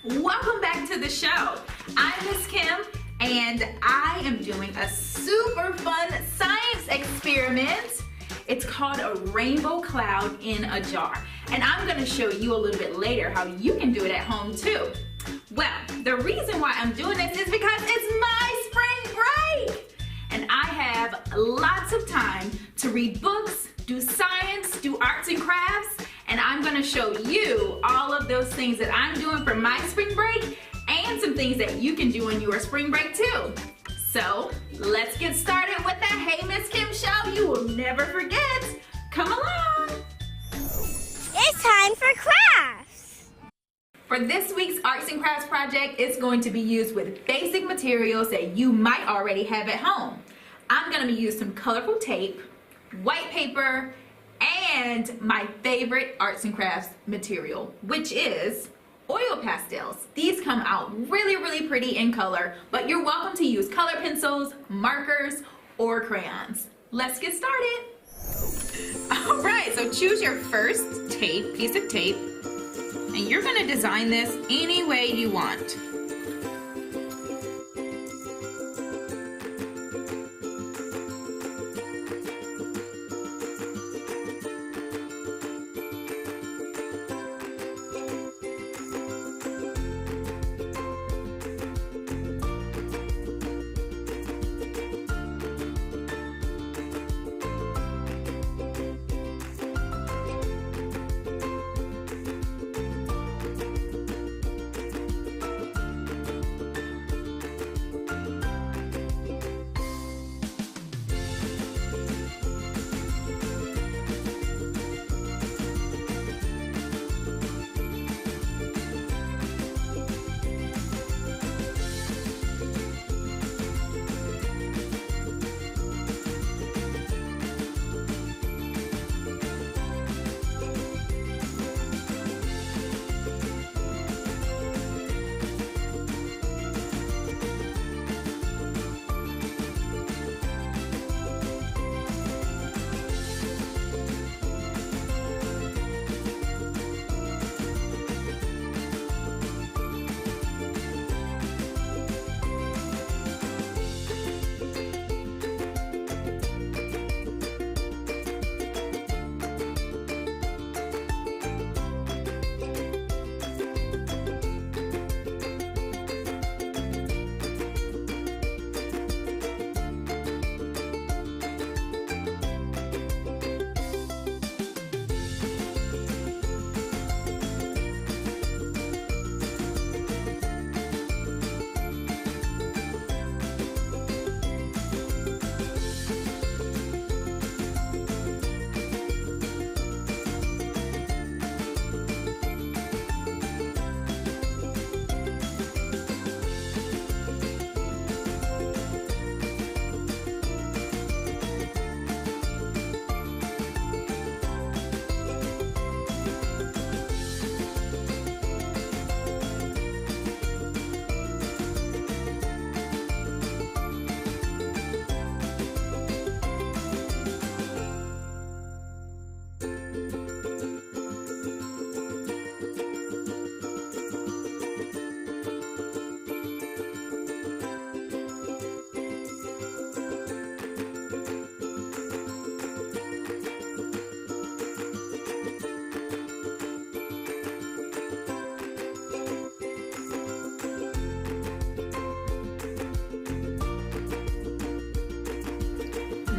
Welcome back to the show. I'm Miss Kim and I am doing a super fun science experiment. It's called a rainbow cloud in a jar. And I'm gonna show you a little bit later how you can do it at home too. Well, the reason why I'm doing this is because it's my spring break. And I have lots of time to read books, do science, do arts and crafts, and I'm gonna show you all of those things that I'm doing for my spring break and some things that you can do on your spring break too. So let's get started with the Hey Miss Kim show you will never forget. Come along. It's time for crafts. For this week's arts and crafts project, it's going to be used with basic materials that you might already have at home. I'm gonna be using some colorful tape, white paper, and my favorite arts and crafts material, which is oil pastels. These come out really pretty in color, but you're welcome to use color pencils, markers, or crayons. Let's get started. All right, so choose your first piece of tape, and you're gonna design this any way you want.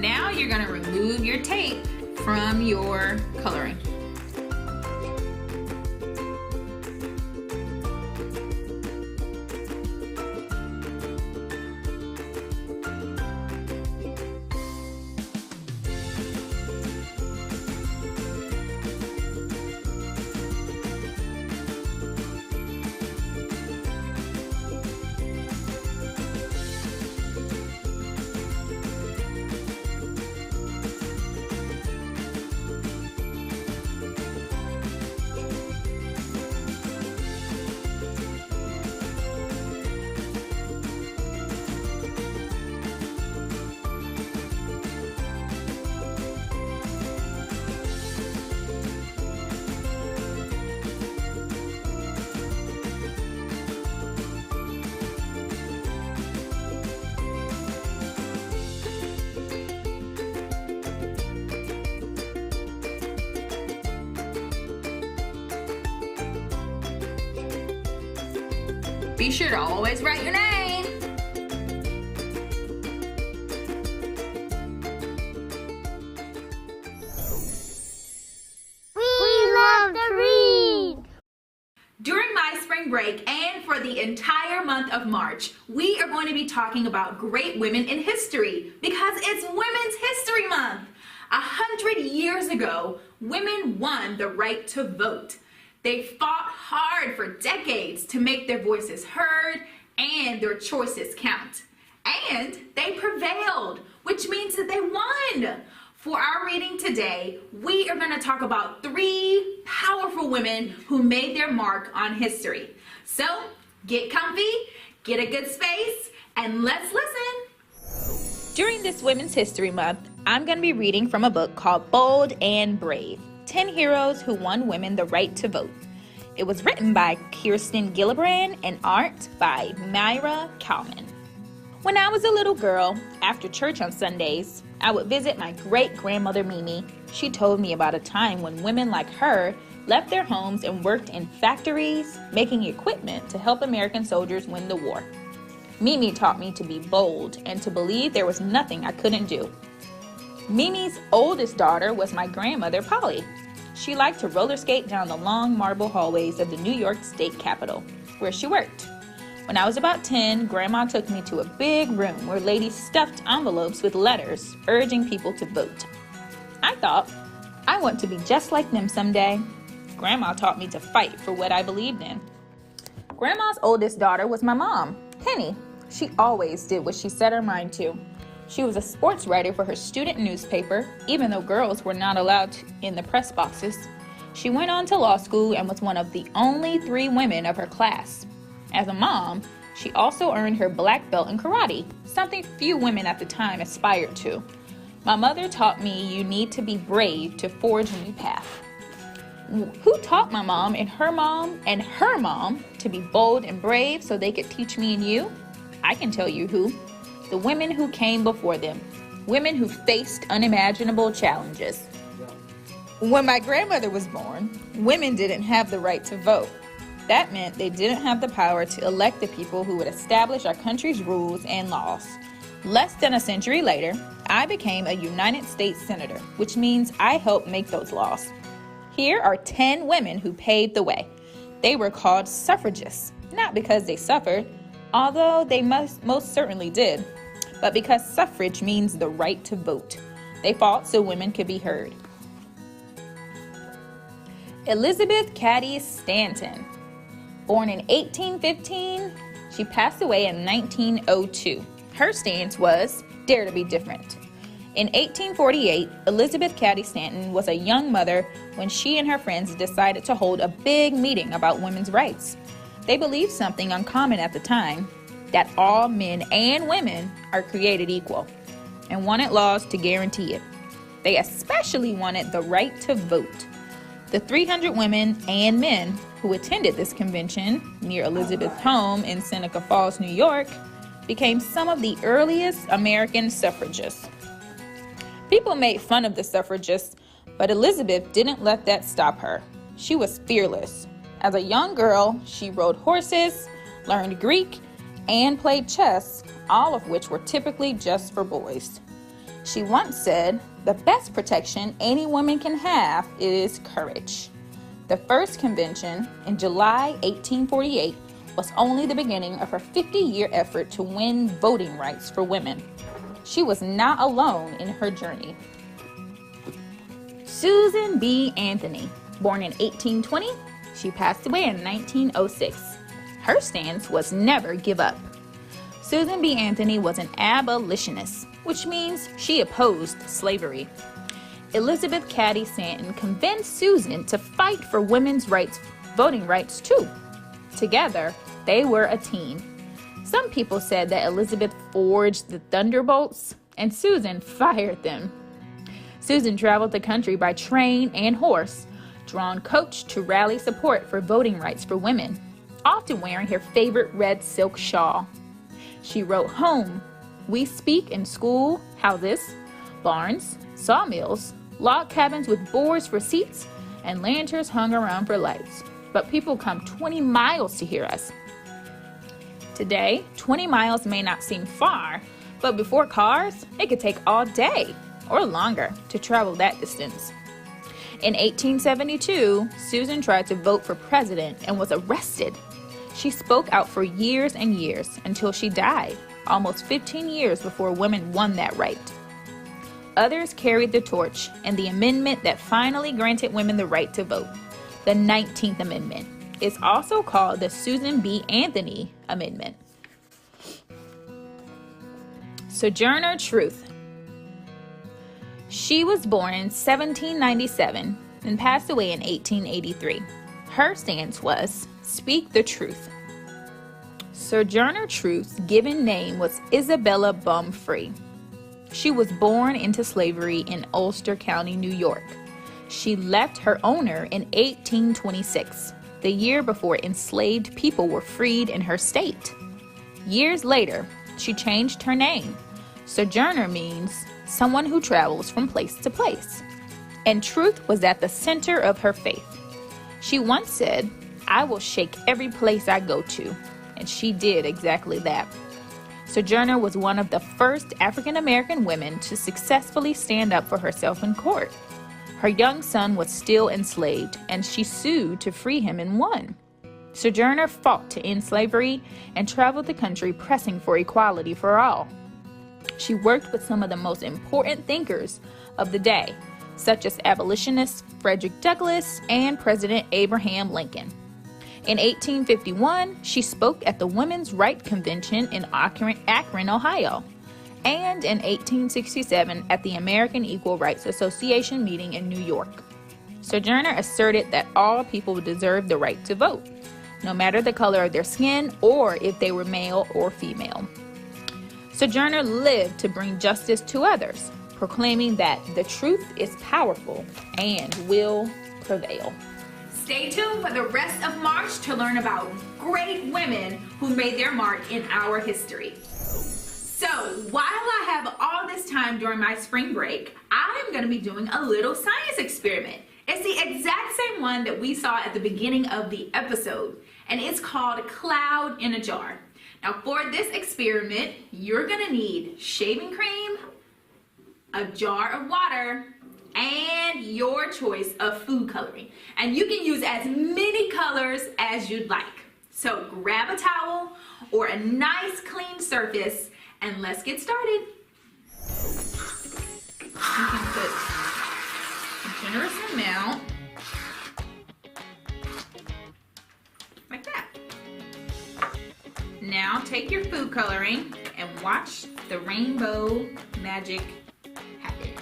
Now you're gonna remove your tape from your coloring. Be sure to always write your name. We love to read. During my spring break and for the entire month of March, we are going to be talking about great women in history because it's Women's History Month. 100 years ago, women won the right to vote. They fought hard for decades to make their voices heard and their choices count. And they prevailed, which means that they won. For our reading today, we are going to talk about 3 powerful women who made their mark on history. So, get comfy, get a good space, and let's listen. During this Women's History Month, I'm going to be reading from a book called Bold and Brave, 10 Heroes Who Won Women the Right to Vote. It was written by Kirsten Gillibrand and art by Myra Kalman. When I was a little girl, after church on Sundays, I would visit my great-grandmother Mimi. She told me about a time when women like her left their homes and worked in factories, making equipment to help American soldiers win the war. Mimi taught me to be bold and to believe there was nothing I couldn't do. Mimi's oldest daughter was my grandmother Polly. She liked to roller skate down the long marble hallways of the New York State Capitol, where she worked. When I was about 10, Grandma took me to a big room where ladies stuffed envelopes with letters urging people to vote. I thought, I want to be just like them someday. Grandma taught me to fight for what I believed in. Grandma's oldest daughter was my mom, Penny. She always did what she set her mind to. She was a sports writer for her student newspaper, even though girls were not allowed in the press boxes. She went on to law school and was one of the only 3 women of her class. As a mom, she also earned her black belt in karate, something few women at the time aspired to. My mother taught me you need to be brave to forge a new path. Who taught my mom and her mom to be bold and brave so they could teach me and you? I can tell you who. The women who came before them. Women who faced unimaginable challenges. When my grandmother was born, women didn't have the right to vote. That meant they didn't have the power to elect the people who would establish our country's rules and laws. Less than a century later, I became a United States Senator, which means I helped make those laws. Here are 10 women who paved the way. They were called suffragists, not because they suffered, although they most certainly did, but because suffrage means the right to vote. They fought so women could be heard. Elizabeth Cady Stanton. Born in 1815, she passed away in 1902. Her stance was, dare to be different. In 1848, Elizabeth Cady Stanton was a young mother when she and her friends decided to hold a big meeting about women's rights. They believed something uncommon at the time, that all men and women are created equal, and wanted laws to guarantee it. They especially wanted the right to vote. The 300 women and men who attended this convention near Elizabeth's home in Seneca Falls, New York, became some of the earliest American suffragists. People made fun of the suffragists, but Elizabeth didn't let that stop her. She was fearless. As a young girl, she rode horses, learned Greek, and played chess, all of which were typically just for boys. She once said, "The best protection any woman can have is courage." The first convention in July 1848 was only the beginning of her 50-year effort to win voting rights for women. She was not alone in her journey. Susan B. Anthony, born in 1820, she passed away in 1906. Her stance was never give up. Susan B. Anthony was an abolitionist, which means she opposed slavery. Elizabeth Cady Stanton convinced Susan to fight for women's rights, voting rights too. Together, they were a team. Some people said that Elizabeth forged the thunderbolts and Susan fired them. Susan traveled the country by train and horse, drawn coach to rally support for voting rights for women, often wearing her favorite red silk shawl. She wrote home. We speak in school houses, barns, sawmills, log cabins with boards for seats, and lanterns hung around for lights. But people come 20 miles to hear us. Today, 20 miles may not seem far, but before cars, it could take all day or longer to travel that distance. In 1872, Susan tried to vote for president and was arrested. She spoke out for years and years until she died, almost 15 years before women won that right. Others carried the torch and the amendment that finally granted women the right to vote, the 19th Amendment, is also called the Susan B. Anthony Amendment. Sojourner Truth. She was born in 1797 and passed away in 1883. Her stance was, "Speak the truth." Sojourner Truth's given name was Isabella Baumfree. She was born into slavery in Ulster County, New York. She left her owner in 1826, the year before enslaved people were freed in her state. Years later, she changed her name. Sojourner means someone who travels from place to place. And truth was at the center of her faith. She once said, "I will shake every place I go to." And she did exactly that. Sojourner was one of the first African American women to successfully stand up for herself in court. Her young son was still enslaved, and she sued to free him and won. Sojourner fought to end slavery and traveled the country pressing for equality for all. She worked with some of the most important thinkers of the day, such as abolitionists Frederick Douglass and President Abraham Lincoln. In 1851, she spoke at the Women's Right Convention in Akron, Ohio, and in 1867 at the American Equal Rights Association meeting in New York. Sojourner asserted that all people deserved the right to vote, no matter the color of their skin or if they were male or female. Sojourner lived to bring justice to others, proclaiming that the truth is powerful and will prevail. Stay tuned for the rest of March to learn about great women who made their mark in our history. So, while I have all this time during my spring break, I'm going to be doing a little science experiment. It's the exact same one that we saw at the beginning of the episode, and it's called Cloud in a Jar. Now, for this experiment, you're going to need shaving cream, a jar of water, and your choice of food coloring. And you can use as many colors as you'd like. So grab a towel or a nice clean surface and let's get started. You can put a generous amount, like that. Now take your food coloring and watch the rainbow magic happen.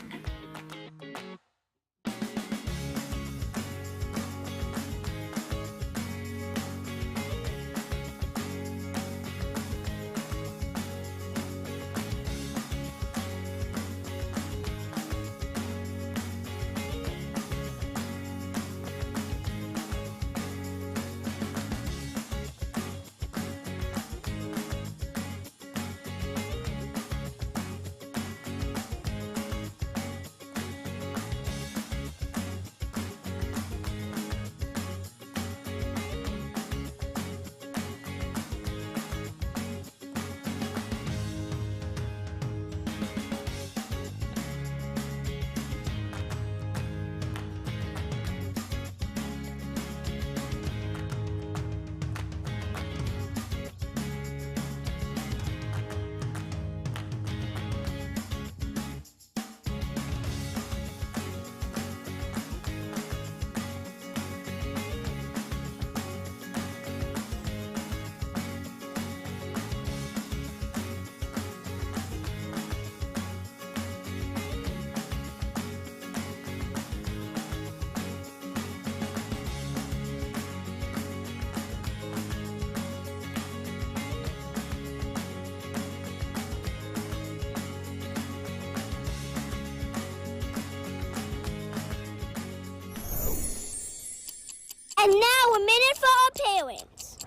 And now a minute for our parents.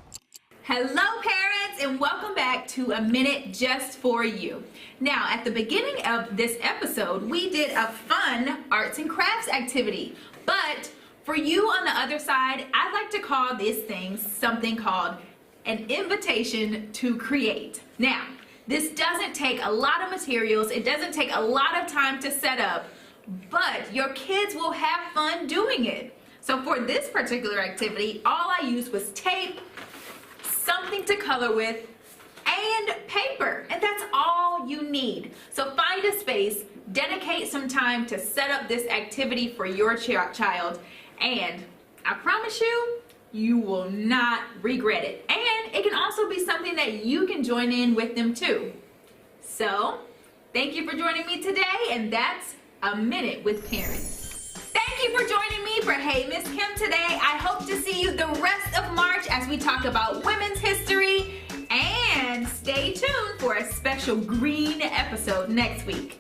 Hello parents, and welcome back to A Minute Just For You. Now at the beginning of this episode we did a fun arts and crafts activity, but for you on the other side, I'd like to call this thing something called an invitation to create. Now, this doesn't take a lot of materials, it doesn't take a lot of time to set up, but your kids will have fun doing it. So for this particular activity, all I used was tape, something to color with, and paper, and that's all you need. So find a space, dedicate some time to set up this activity for your child, and I promise you, you will not regret it. And it can also be something that you can join in with them too. So, thank you for joining me today, and that's A Minute with Parents. Thank you for joining me for Hey Miss Kim today. I hope to see you the rest of March as we talk about women's history, and stay tuned for a special green episode next week.